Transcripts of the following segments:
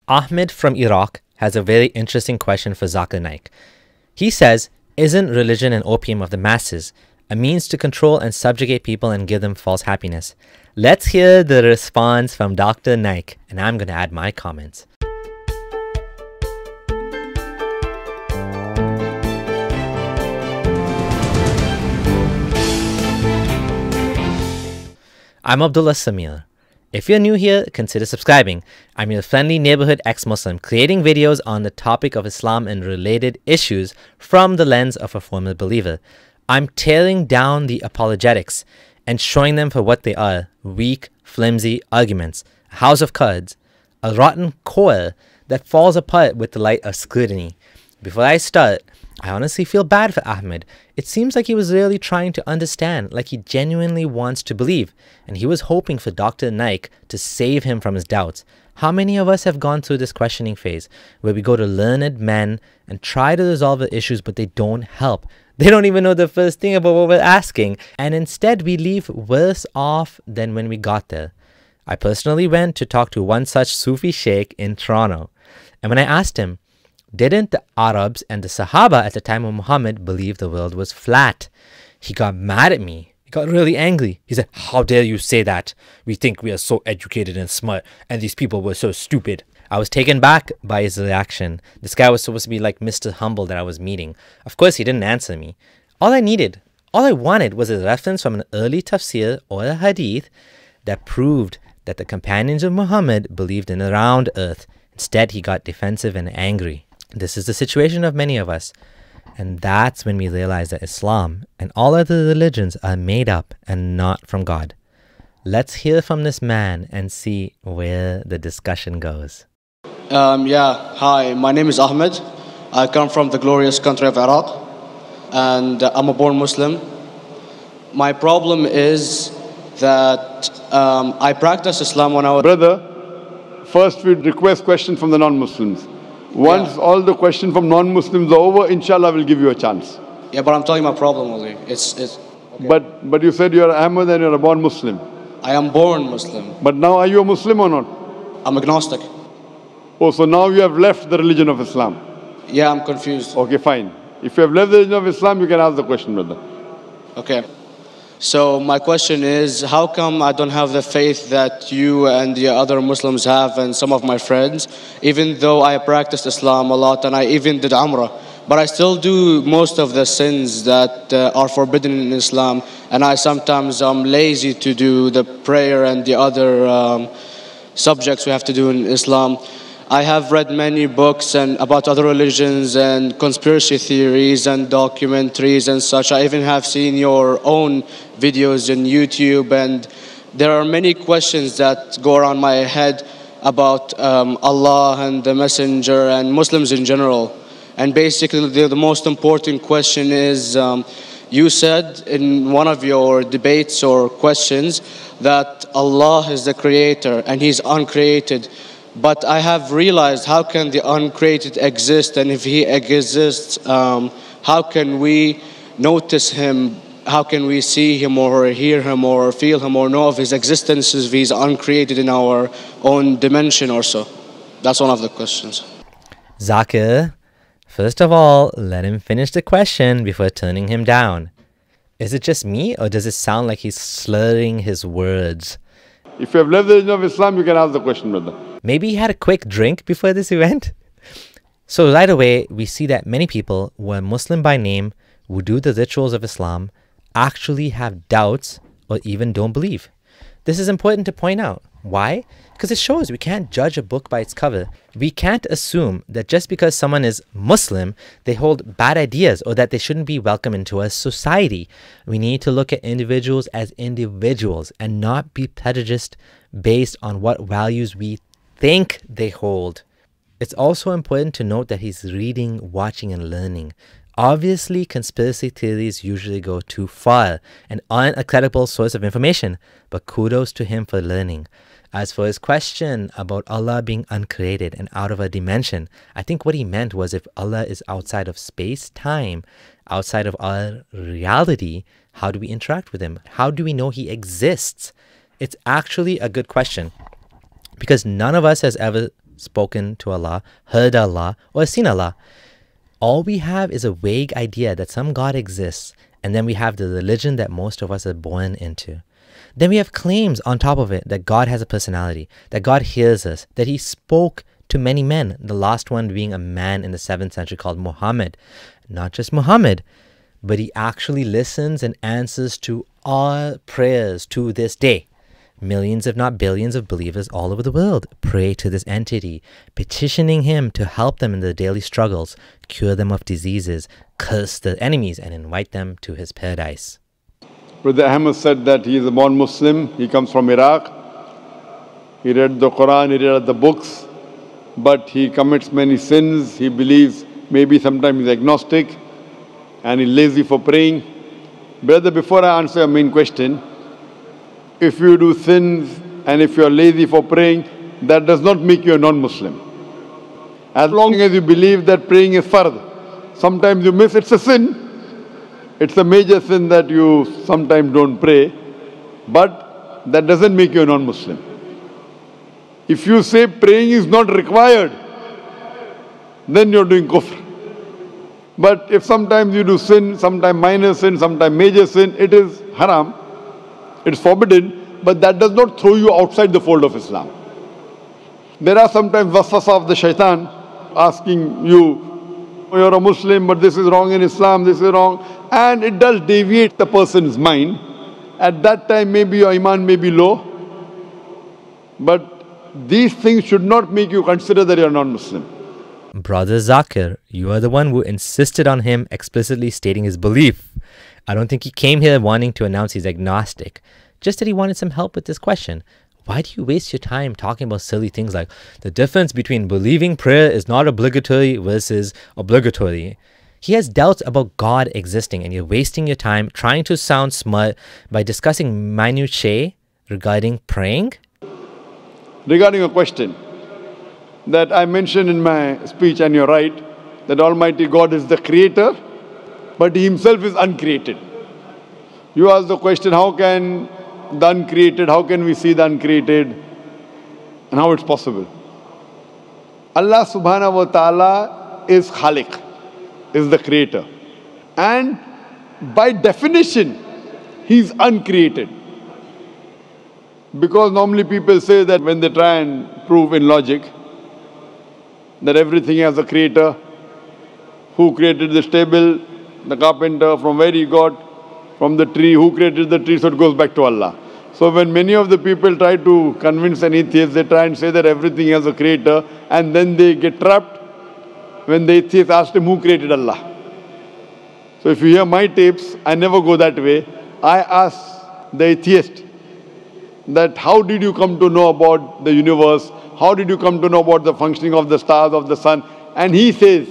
Ahmed from Iraq has a very interesting question for Zakir Naik. He says, isn't religion an opium of the masses, a means to control and subjugate people and give them false happiness? Let's hear the response from Dr. Naik, and I'm going to add my comments. I'm Abdullah Samir. If you're new here, consider subscribing. I'm your friendly neighborhood ex-Muslim, creating videos on the topic of Islam and related issues from the lens of a former believer. I'm tearing down the apologetics and showing them for what they are: weak, flimsy arguments, a house of cards, a rotten core that falls apart with the light of scrutiny. Before I start, I honestly feel bad for Ahmed. It seems like he was really trying to understand, like he genuinely wants to believe, and he was hoping for Dr. Naik to save him from his doubts. How many of us have gone through this questioning phase, where we go to learned men and try to resolve the issues, but they don't help? They don't even know the first thing about what we're asking, and instead we leave worse off than when we got there. I personally went to talk to one such Sufi sheikh in Toronto, and when I asked him, didn't the Arabs and the Sahaba at the time of Muhammad believe the world was flat? He got mad at me. He got really angry. He said, how dare you say that? We think we are so educated and smart, and these people were so stupid. I was taken back by his reaction. This guy was supposed to be like Mr. Humble that I was meeting. Of course, he didn't answer me. All I wanted was a reference from an early tafsir or a hadith that proved that the companions of Muhammad believed in a round earth. Instead, he got defensive and angry. This is the situation of many of us, and that's when we realize that Islam and all other religions are made up and not from God. Let's hear from this man and see where the discussion goes. Hi, my name is Ahmed. I come from the glorious country of Iraq, and I'm a born Muslim. My problem is that I practiced Islam when I was... Brother, first we request questions from the non-Muslims. Once all the questions from non-Muslims are over, inshallah we'll give you a chance. Yeah, but I'm telling you my problem only. Okay. But you said you're Ahmed and you're a born Muslim. I am born Muslim. But now are you a Muslim or not? I'm agnostic. Oh, so now you have left the religion of Islam. Yeah, I'm confused. Okay, fine. If you have left the religion of Islam, you can ask the question, brother. Okay. So my question is, how come I don't have the faith that you and the other Muslims have and some of my friends, even though I practiced Islam a lot and I even did Umrah, but I still do most of the sins that are forbidden in Islam, and I sometimes am lazy to do the prayer and the other subjects we have to do in Islam. I have read many books and about other religions and conspiracy theories and documentaries and such. I even have seen your own videos on YouTube, and there are many questions that go around my head about Allah and the Messenger and Muslims in general. And basically the most important question is, you said in one of your debates or questions that Allah is the creator and He's uncreated. But I have realized, how can the uncreated exist? And if He exists, how can we notice Him? How can we see Him or hear Him or feel Him or know of His existence if He's uncreated in our own dimension or so? That's one of the questions. Zakir, first of all, let him finish the question before turning him down. Is it just me, or does it sound like he's slurring his words? If you have left the religion of Islam, you can ask the question, brother. Maybe he had a quick drink before this event? So right away, we see that many people who are Muslim by name, who do the rituals of Islam, actually have doubts or even don't believe. This is important to point out. Why? Because it shows we can't judge a book by its cover. We can't assume that just because someone is Muslim, they hold bad ideas or that they shouldn't be welcome into a society. We need to look at individuals as individuals and not be prejudiced based on what values we think they hold. It's also important to note that he's reading, watching, and learning. Obviously, conspiracy theories usually go too far and aren't a credible source of information, but kudos to him for learning. As for his question about Allah being uncreated and out of a dimension, I think what he meant was if Allah is outside of space-time, outside of our reality, how do we interact with Him? How do we know He exists? It's actually a good question, because none of us has ever spoken to Allah, heard Allah, or seen Allah. All we have is a vague idea that some God exists, and then we have the religion that most of us are born into. Then we have claims on top of it that God has a personality, that God hears us, that He spoke to many men, the last one being a man in the 7th century called Muhammad. Not just Muhammad, but He actually listens and answers to all prayers to this day. Millions, if not billions, of believers all over the world pray to this entity, petitioning Him to help them in their daily struggles, cure them of diseases, curse their enemies, and invite them to His paradise. Brother Ahmed said that he is a born Muslim. He comes from Iraq. He read the Quran, he read the books, but he commits many sins. He believes maybe sometimes he's agnostic and he's lazy for praying. Brother, before I answer your main question, if you do sins and if you're lazy for praying, that does not make you a non-Muslim. As long as you believe that praying is fard, sometimes you miss, it's a sin. It's a major sin that you sometimes don't pray, but that doesn't make you a non-Muslim. If you say praying is not required, then you're doing kufr. But if sometimes you do sin, sometimes minor sin, sometimes major sin, it is haram, it's forbidden, but that does not throw you outside the fold of Islam. There are sometimes waswasa of the shaitan asking you, you're a Muslim, but this is wrong in Islam, this is wrong. And it does deviate the person's mind. At that time, maybe your iman may be low. But these things should not make you consider that you're non-Muslim. Brother Zakir, you are the one who insisted on him explicitly stating his belief. I don't think he came here wanting to announce he's agnostic. Just that he wanted some help with this question. Why do you waste your time talking about silly things like the difference between believing prayer is not obligatory versus obligatory? He has doubts about God existing, and you're wasting your time trying to sound smart by discussing minutiae regarding praying? Regarding a question that I mentioned in my speech, and you're right, that Almighty God is the creator, but He Himself is uncreated. You ask the question, how can the uncreated, how can we see the uncreated, and how it's possible? Allah subhanahu wa ta'ala is Khaliq, is the creator. And by definition, He's uncreated. Because normally people say that when they try and prove in logic that everything has a creator, who created this table, the carpenter, from where he got, from the tree, who created the tree, so it goes back to Allah. So when many of the people try to convince an atheist, they try and say that everything has a creator, and then they get trapped when the atheist asked him who created Allah. So if you hear my tapes, I never go that way. I ask the atheist that how did you come to know about the universe? How did you come to know about the functioning of the stars, of the sun? And he says,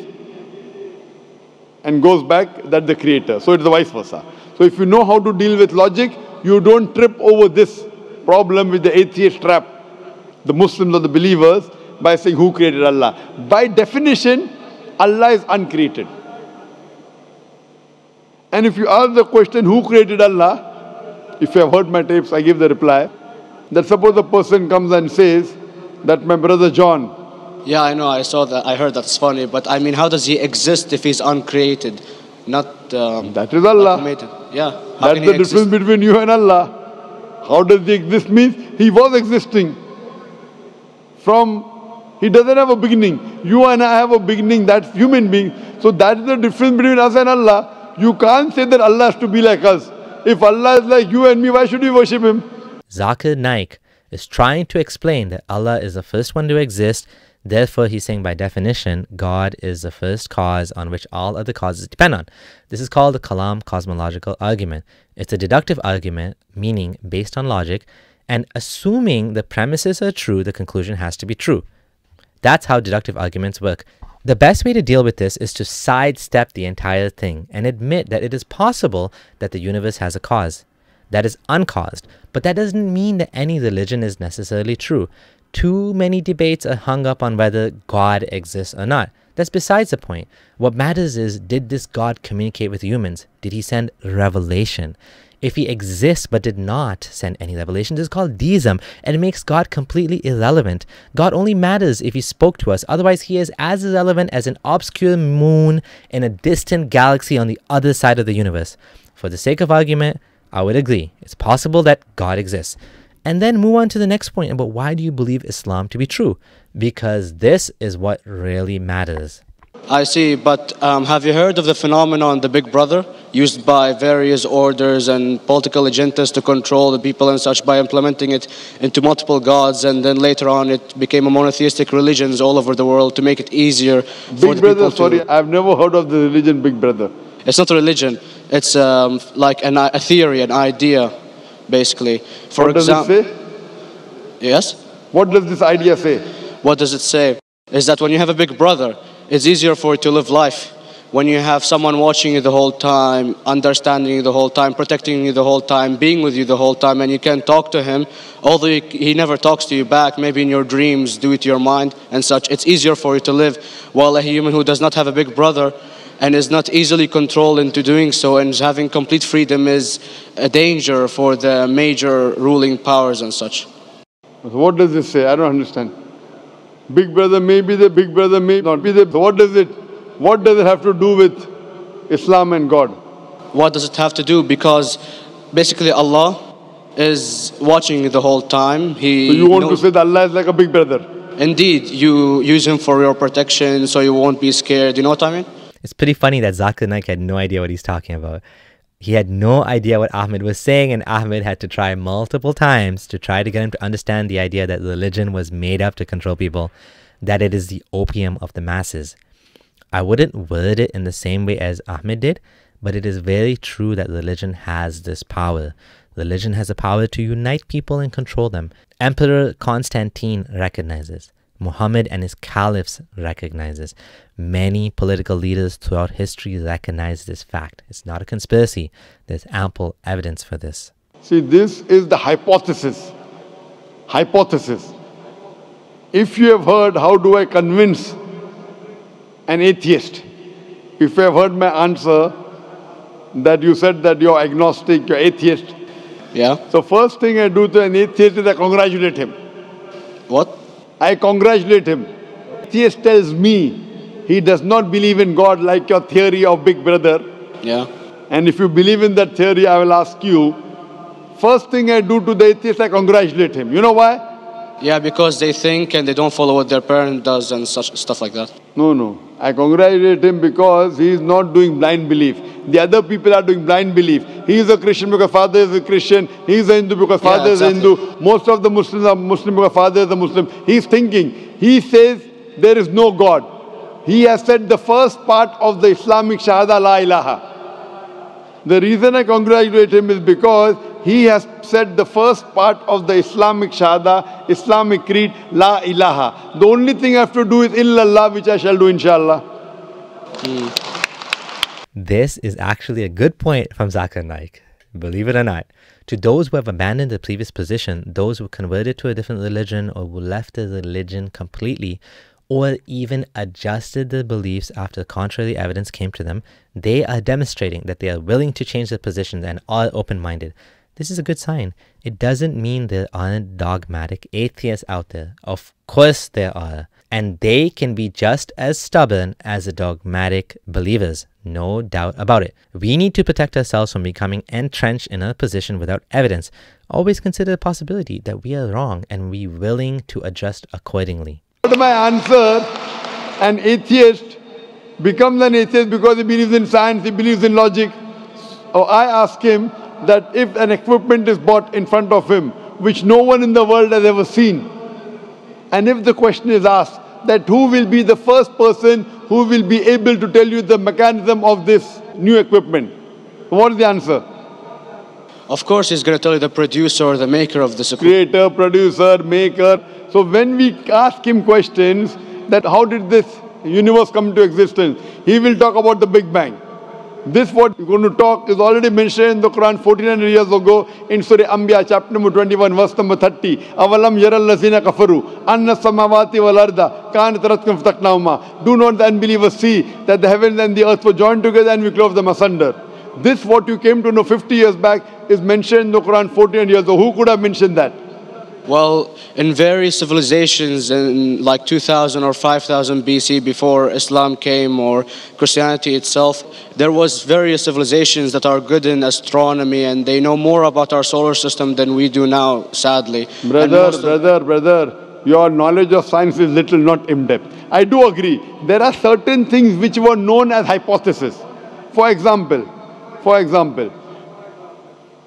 and goes back, that the creator. So it's the vice versa. So if you know how to deal with logic, you don't trip over this problem with the atheist trap, the Muslims or the believers, by saying who created Allah. By definition, Allah is uncreated. And if you ask the question, who created Allah? If you have heard my tapes, I give the reply. That suppose a person comes and says that my brother John. Yeah, I know, I saw that, I heard that's funny, but I mean, how does he exist if he's uncreated? Not that is Allah. Yeah. That's the difference between you and Allah. How does he exist means he was existing. He doesn't have a beginning. You and I have a beginning, that's human being. So that's the difference between us and Allah. You can't say that Allah has to be like us. If Allah is like you and me, why should we worship Him? Zakir Naik is trying to explain that Allah is the first one to exist. Therefore, he's saying by definition, God is the first cause on which all other causes depend on. This is called the Kalam cosmological argument. It's a deductive argument, meaning based on logic, and assuming the premises are true, the conclusion has to be true. That's how deductive arguments work. The best way to deal with this is to sidestep the entire thing and admit that it is possible that the universe has a cause that is uncaused, but that doesn't mean that any religion is necessarily true. Too many debates are hung up on whether God exists or not. That's besides the point. What matters is, did this God communicate with humans? Did He send revelation? If he exists but did not send any revelation, this is called deism, and it makes God completely irrelevant. God only matters if he spoke to us. Otherwise, he is as irrelevant as an obscure moon in a distant galaxy on the other side of the universe. For the sake of argument, I would agree. It's possible that God exists. And then move on to the next point about why do you believe Islam to be true? Because this is what really matters. I see, but have you heard of the phenomenon, the Big Brother, used by various orders and political agendas to control the people and such by implementing it into multiple gods, and then later on it became a monotheistic religions all over the world to make it easier for Big the Brother, people to... sorry, I've never heard of the religion Big Brother. It's not a religion, it's like a theory, an idea, basically. For What does it say? Yes? What does this idea say? What does it say? Is that when you have a big brother, it's easier for you to live life. When you have someone watching you the whole time, understanding you the whole time, protecting you the whole time, being with you the whole time, and you can talk to him, although he never talks to you back, maybe in your dreams, due to your mind and such, it's easier for you to live. While a human who does not have a big brother and is not easily controlled into doing so and is having complete freedom is a danger for the major ruling powers and such. What does this say? I don't understand. Big Brother may be the Big Brother may not be the... What does it have to do with Islam and God? What does it have to do? Because basically Allah is watching you the whole time. So you want to say that Allah is like a Big Brother? Indeed, you use him for your protection so you won't be scared. You know what I mean? It's pretty funny that Zakir Naik had no idea what he's talking about. He had no idea what Ahmed was saying, and Ahmed had to try multiple times to try to get him to understand the idea that religion was made up to control people, that it is the opium of the masses. I wouldn't word it in the same way as Ahmed did, but it is very true that religion has this power. Religion has the power to unite people and control them. Emperor Constantine recognizes. Muhammad and his caliphs recognizes. Many political leaders throughout history recognize this fact. It's not a conspiracy. There's ample evidence for this. See, this is the hypothesis. Hypothesis. If you have heard, how do I convince an atheist? If you have heard my answer, that you said that you're agnostic, you're atheist. Yeah. So first thing I do to an atheist is I congratulate him. What? I congratulate him. Atheist tells me he does not believe in God like your theory of Big Brother. Yeah. And if you believe in that theory, I will ask you, first thing I do to the atheist, I congratulate him. You know why? Yeah, because they think and they don't follow what their parent does and such stuff like that. No. I congratulate him because he is not doing blind belief. The other people are doing blind belief. He is a Christian because father is a Christian. He is a Hindu because father is a Hindu. Most of the Muslims are Muslim because father is a Muslim. He is thinking. He says there is no God. He has said the first part of the Islamic Shahada, La ilaha. The reason I congratulate him is because he has said the first part of the Islamic Shahada, Islamic Creed, La ilaha. The only thing I have to do is illallah, which I shall do inshallah. This is actually a good point from Zakir Naik, believe it or not. To those who have abandoned the previous position, those who converted to a different religion or who left the religion completely, or even adjusted their beliefs after contrary evidence came to them, they are demonstrating that they are willing to change their positions and are open-minded. This is a good sign. It doesn't mean there aren't dogmatic atheists out there. Of course there are. And they can be just as stubborn as the dogmatic believers. No doubt about it. We need to protect ourselves from becoming entrenched in a position without evidence. Always consider the possibility that we are wrong and be willing to adjust accordingly. What my answer? An atheist becomes an atheist because he believes in science, he believes in logic. Or I ask him that if an equipment is bought in front of him, which no one in the world has ever seen, and if the question is asked that who will be the first person who will be able to tell you the mechanism of this new equipment, what is the answer? Of course he's going to tell you the producer or the maker of this equipment. Creator, producer, maker. So when we ask him questions that how did this universe come into existence, he will talk about the Big Bang. This what we're going to talk is already mentioned in the Quran 1400 years ago in Surah Anbiya chapter number 21 verse number 30. Avalam yaral lazina kafaru anna samawati wal arda kanat ratkum fataknahuma. Do not the unbelievers see that the heavens and the earth were joined together and we clove them asunder. This what you came to know 50 years back, is mentioned in the Quran 1400 years ago. Who could have mentioned that? Well, in various civilizations in like 2000 or 5000 BC, before Islam came, or Christianity itself, there was various civilizations that are good in astronomy, and they know more about our solar system than we do now, sadly. Brother, your knowledge of science is little, not in-depth. I do agree. There are certain things which were known as hypotheses. For example,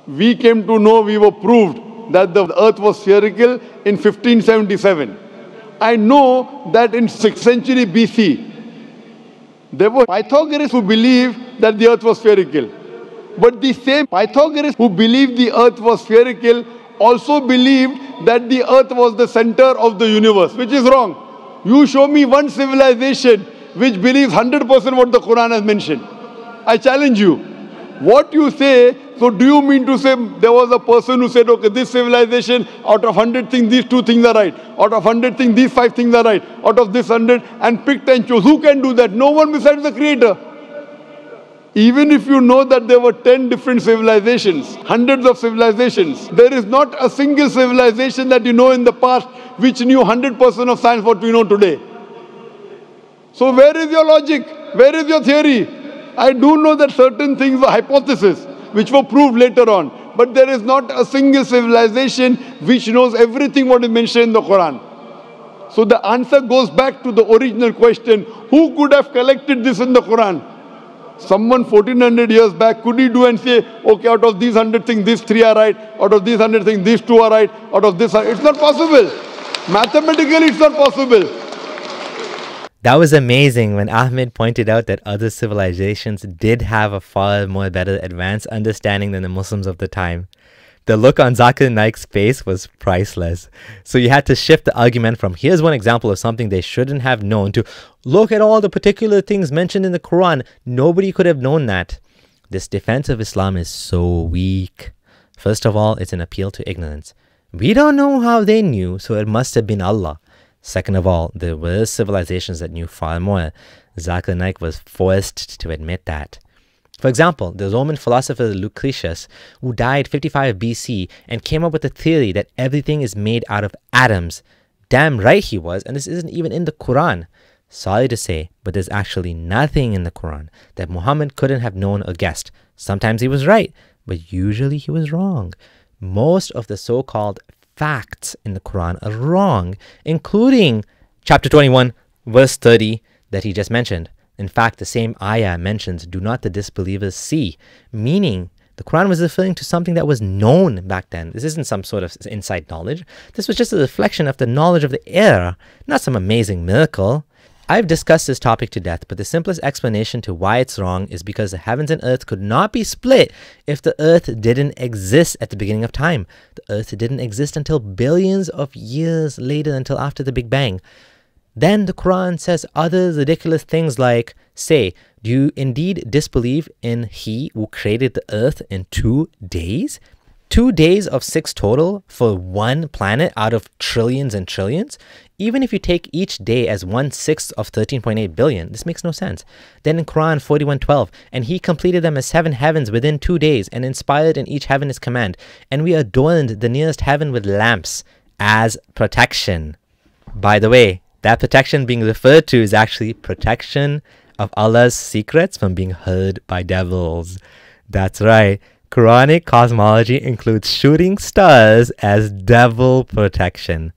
we came to know, we were proved that the earth was spherical in 1577. I know that in 6th century BC, there were Pythagoreans who believed that the earth was spherical. But the same Pythagoreans who believed the earth was spherical also believed that the earth was the center of the universe, which is wrong. You show me one civilization which believes 100% what the Quran has mentioned. I challenge you. What you say, so do you mean to say there was a person who said, okay, this civilization, out of 100 things, these 2 things are right. Out of 100 things, these 5 things are right. Out of this 100, and picked and chose. Who can do that? No one besides the Creator. Even if you know that there were 10 different civilizations, hundreds of civilizations, there is not a single civilization that you know in the past which knew 100% of science what we know today. So where is your logic? Where is your theory? I do know that certain things were hypotheses which were proved later on. But there is not a single civilization which knows everything what is mentioned in the Quran. So the answer goes back to the original question, who could have collected this in the Quran? Someone 1400 years back, could he do and say, okay, out of these 100 things, these 3 are right. Out of these 100 things, these 2 are right. Out of this, it's not possible. Mathematically, it's not possible. That was amazing when Ahmed pointed out that other civilizations did have a far more better advanced understanding than the Muslims of the time. The look on Zakir Naik's face was priceless. So you had to shift the argument from here's one example of something they shouldn't have known to look at all the particular things mentioned in the Quran. Nobody could have known that. This defense of Islam is so weak. First of all, it's an appeal to ignorance. We don't know how they knew, so it must have been Allah. Second of all, there were civilizations that knew far more. Zakir Naik was forced to admit that. For example, the Roman philosopher Lucretius, who died 55 BC and came up with the theory that everything is made out of atoms. Damn right he was, and this isn't even in the Quran. Sorry to say, but there's actually nothing in the Quran that Muhammad couldn't have known or guessed. Sometimes he was right, but usually he was wrong. Most of the so-called facts in the Quran are wrong, including chapter 21, verse 30 that he just mentioned. In fact, the same ayah mentions, do not the disbelievers see, meaning the Quran was referring to something that was known back then. This isn't some sort of inside knowledge. This was just a reflection of the knowledge of the era, not some amazing miracle. I've discussed this topic to death, but the simplest explanation to why it's wrong is because the heavens and earth could not be split if the earth didn't exist at the beginning of time. The earth didn't exist until billions of years later, until after the Big Bang. Then the Quran says other ridiculous things like, say, do you indeed disbelieve in He who created the earth in 2 days? 2 days of 6 total for one planet out of trillions and trillions? Even if you take each day as 1/6 of 13.8 billion, this makes no sense. Then in Quran 41:12, and He completed them as 7 heavens within 2 days, and inspired in each heaven His command, and we adorned the nearest heaven with lamps as protection. By the way, that protection being referred to is actually protection of Allah's secrets from being heard by devils. That's right. Quranic cosmology includes shooting stars as devil protection.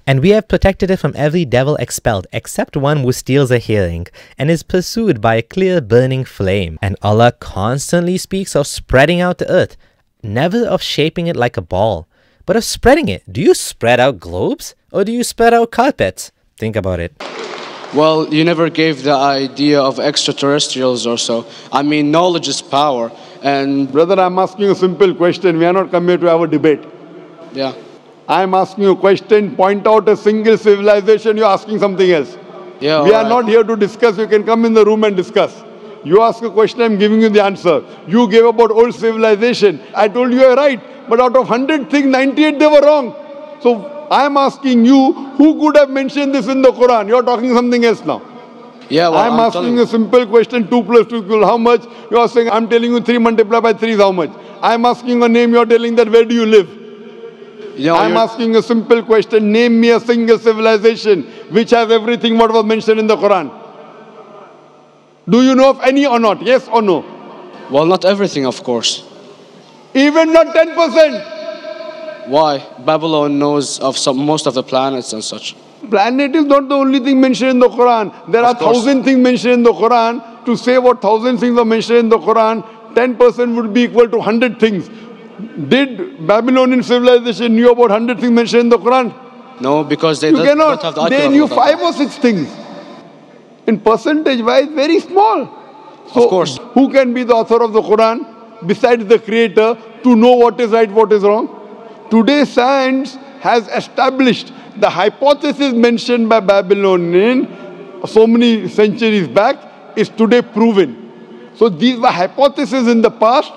And we have protected it from every devil expelled except one who steals a hearing and is pursued by a clear burning flame. And Allah constantly speaks of spreading out the earth, never of shaping it like a ball, but of spreading it. Do you spread out globes or do you spread out carpets? Think about it. Well, you never gave the idea of extraterrestrials or so. I mean, knowledge is power. And brother, I'm asking you a simple question. We are not come here to have a debate. Yeah. I'm asking you a question. Point out a single civilization. You're asking something else. Yeah. We are not here to discuss. You can come in the room and discuss. You ask a question, I'm giving you the answer. You gave about old civilization. I told you you're right. But out of 100 things, 98 they were wrong. So I'm asking you, who could have mentioned this in the Quran? You're talking something else now. Yeah, well, I'm asking a simple question, 2 plus 2 equals how much? You are saying, I'm telling you 3 multiplied by 3 is how much? I'm asking a name, you're telling that where do you live? I'm asking a simple question, name me a single civilization which has everything what was mentioned in the Quran. Do you know of any or not? Yes or no? Well, not everything, of course. Even not 10%. Why? Babylon knows of most of the planets and such. Planet is not the only thing mentioned in the Quran. There are 1,000 things mentioned in the Quran. To say what 1,000 things are mentioned in the Quran, 10% would be equal to 100 things. Did Babylonian civilization knew about 100 things mentioned in the Quran? No, because they don't have the They knew 5 or 6 things. In percentage wise, very small. So, of course. Who can be the author of the Quran besides the creator to know what is right, what is wrong? Today science has established the hypothesis mentioned by Babylonian so many centuries back is today proven. So these were hypotheses in the past,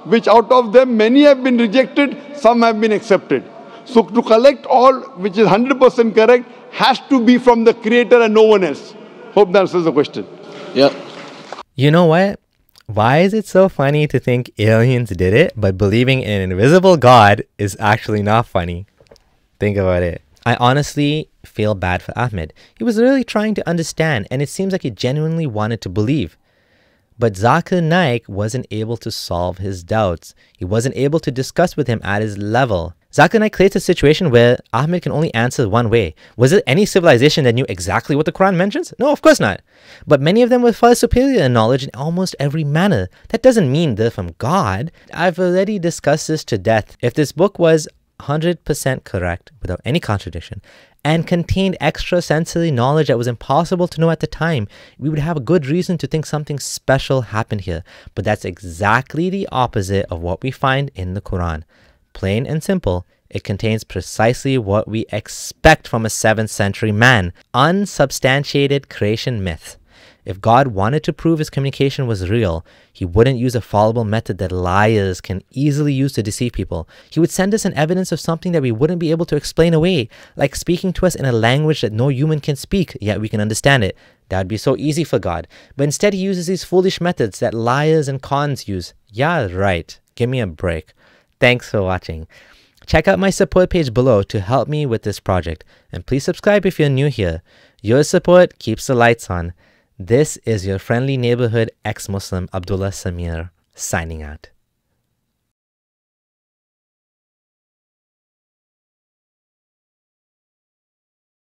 which out of them many have been rejected, some have been accepted. So to collect all which is 100% correct has to be from the creator and no one else. Hope that answers the question. Yeah. You know what? Why is it so funny to think aliens did it, but believing in an invisible God is actually not funny? Think about it. I honestly feel bad for Ahmed. He was really trying to understand, and it seems like he genuinely wanted to believe. But Zakir Naik wasn't able to solve his doubts. He wasn't able to discuss with him at his level. Zakir Naik creates a situation where Ahmed can only answer one way. Was there any civilization that knew exactly what the Quran mentions? No, of course not. But many of them were far superior in knowledge in almost every manner. That doesn't mean they're from God. I've already discussed this to death. If this book was 100% correct without any contradiction and contained extra sensory knowledge that was impossible to know at the time, we would have a good reason to think something special happened here. But that's exactly the opposite of what we find in the Quran. Plain and simple, it contains precisely what we expect from a 7th century man: unsubstantiated creation myth. If God wanted to prove his communication was real, he wouldn't use a fallible method that liars can easily use to deceive people. He would send us an evidence of something that we wouldn't be able to explain away, like speaking to us in a language that no human can speak, yet we can understand it. That would be so easy for God. But instead he uses these foolish methods that liars and cons use. Yeah, right. Give me a break. Thanks for watching. Check out my support page below to help me with this project. And please subscribe if you're new here. Your support keeps the lights on. This is your friendly neighborhood ex-Muslim Abdullah Samir signing out.